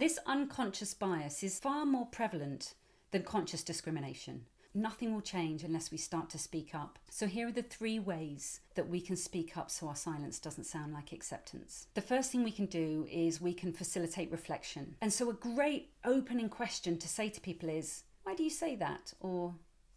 This unconscious bias is far more prevalent than conscious discrimination. Nothing will change unless we start to speak up. So here are the 3 ways that we can speak up so our silence doesn't sound like acceptance. The first thing we can do is we can facilitate reflection. And so a great opening question to say to people is, why do you say that? Or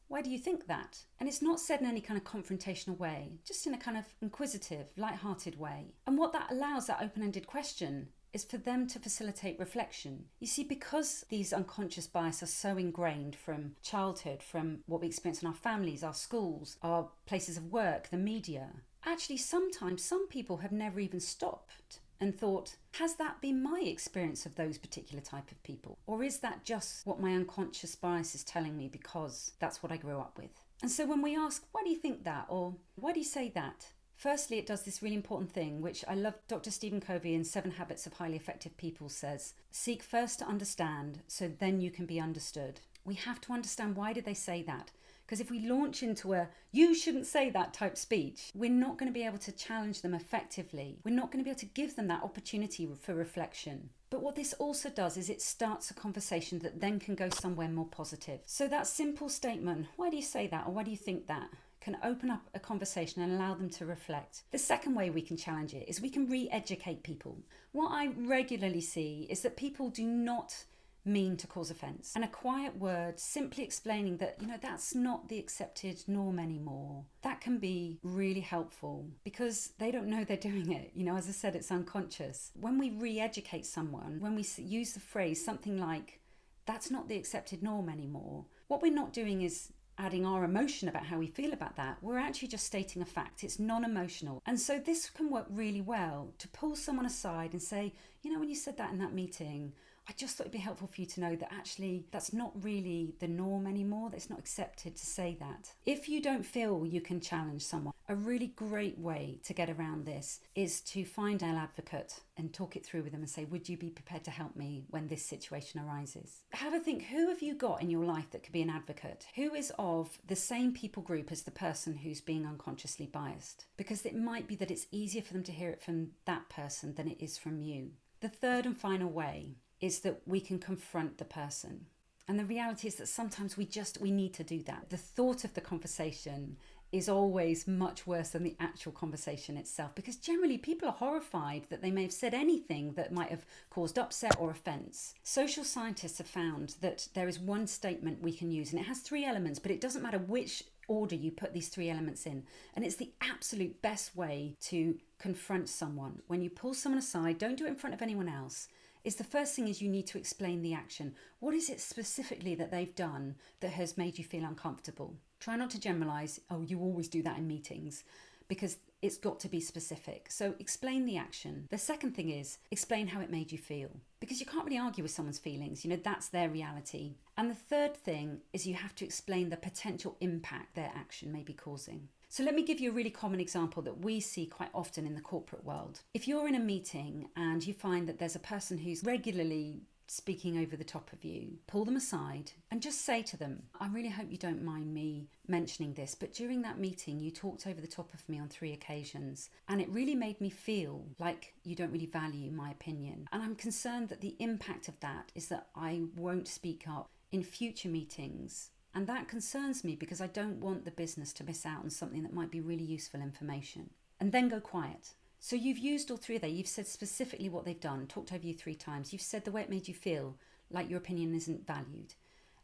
why do you think that? And it's not said in any kind of confrontational way, just in a kind of inquisitive, light-hearted way. And what that allows, that open-ended question, is for them to facilitate reflection. You see, because these unconscious biases are so ingrained from childhood, from what we experience in our families, our schools, our places of work, the media, actually sometimes some people have never even stopped and thought, has that been my experience of those particular type of people? Or is that just what my unconscious bias is telling me because that's what I grew up with? And so when we ask, why do you think that? Or why do you say that? Firstly, it does this really important thing, which I love. Dr. Stephen Covey in 7 Habits of Highly Effective People says, seek first to understand, so then you can be understood. We have to understand, why did they say that? Because if we launch into a you shouldn't say that type speech, we're not going to be able to challenge them effectively. We're not going to be able to give them that opportunity for reflection. But what this also does is it starts a conversation that then can go somewhere more positive. So that simple statement, why do you say that? Or why do you think that? Can open up a conversation and allow them to reflect. The second way we can challenge it is we can re-educate people. What I regularly see is that people do not mean to cause offence. And a quiet word simply explaining that, that's not the accepted norm anymore. That can be really helpful because they don't know they're doing it. As I said, it's unconscious. When we re-educate someone, when we use the phrase something like, that's not the accepted norm anymore, what we're not doing is adding our emotion about how we feel about that. We're actually just stating a fact. It's non-emotional. And so this can work really well to pull someone aside and say, when you said that in that meeting, I just thought it'd be helpful for you to know that actually that's not really the norm anymore. That's not accepted to say that. If you don't feel you can challenge someone, a really great way to get around this is to find an advocate and talk it through with them and say, would you be prepared to help me when this situation arises? Have a think, who have you got in your life that could be an advocate? Who is of the same people group as the person who's being unconsciously biased? Because it might be that it's easier for them to hear it from that person than it is from you. The third and final way is that we can confront the person. And the reality is that sometimes we need to do that. The thought of the conversation is always much worse than the actual conversation itself, because generally people are horrified that they may have said anything that might have caused upset or offence. Social scientists have found that there is one statement we can use, and it has 3 elements, but it doesn't matter which order you put these 3 elements in. And it's the absolute best way to confront someone. When you pull someone aside, don't do it in front of anyone else. The first thing is you need to explain the action. What is it specifically that they've done that has made you feel uncomfortable? Try not to generalize, oh, you always do that in meetings, because it's got to be specific. So explain the action. The second thing is explain how it made you feel, because you can't really argue with someone's feelings. That's their reality. And the third thing is you have to explain the potential impact their action may be causing. So let me give you a really common example that we see quite often in the corporate world. If you're in a meeting and you find that there's a person who's regularly speaking over the top of you, pull them aside and just say to them, I really hope you don't mind me mentioning this, but during that meeting you talked over the top of me on 3 occasions and it really made me feel like you don't really value my opinion. And I'm concerned that the impact of that is that I won't speak up in future meetings. And that concerns me because I don't want the business to miss out on something that might be really useful information. And then go quiet. So you've used all 3 there. You've said specifically what they've done, talked over you 3 times. You've said the way it made you feel, like your opinion isn't valued.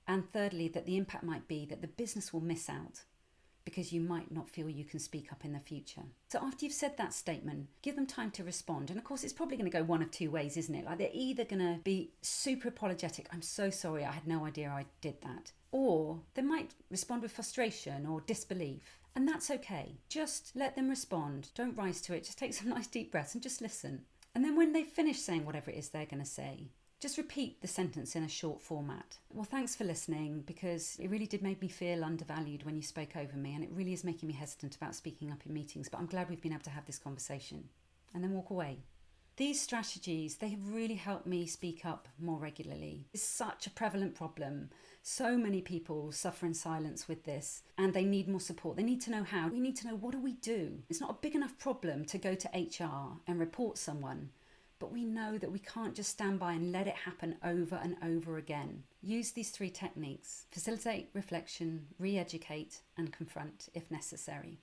And thirdly, that the impact might be that the business will miss out because you might not feel you can speak up in the future. So after you've said that statement, give them time to respond. And of course, it's probably going to go one of 2 ways, isn't it? Like they're either going to be super apologetic. I'm so sorry. I had no idea I did that. Or they might respond with frustration or disbelief. And that's okay. Just let them respond. Don't rise to it. Just take some nice deep breaths and just listen. And then when they finish saying whatever it is they're going to say, just repeat the sentence in a short format. Well, thanks for listening, because it really did make me feel undervalued when you spoke over me, and it really is making me hesitant about speaking up in meetings, but I'm glad we've been able to have this conversation. And then walk away. These strategies, they have really helped me speak up more regularly. It's such a prevalent problem. So many people suffer in silence with this, and they need more support. They need to know how. We need to know, what do we do? It's not a big enough problem to go to HR and report someone, but we know that we can't just stand by and let it happen over and over again. Use these 3 techniques: facilitate, reflection, re-educate, and confront if necessary.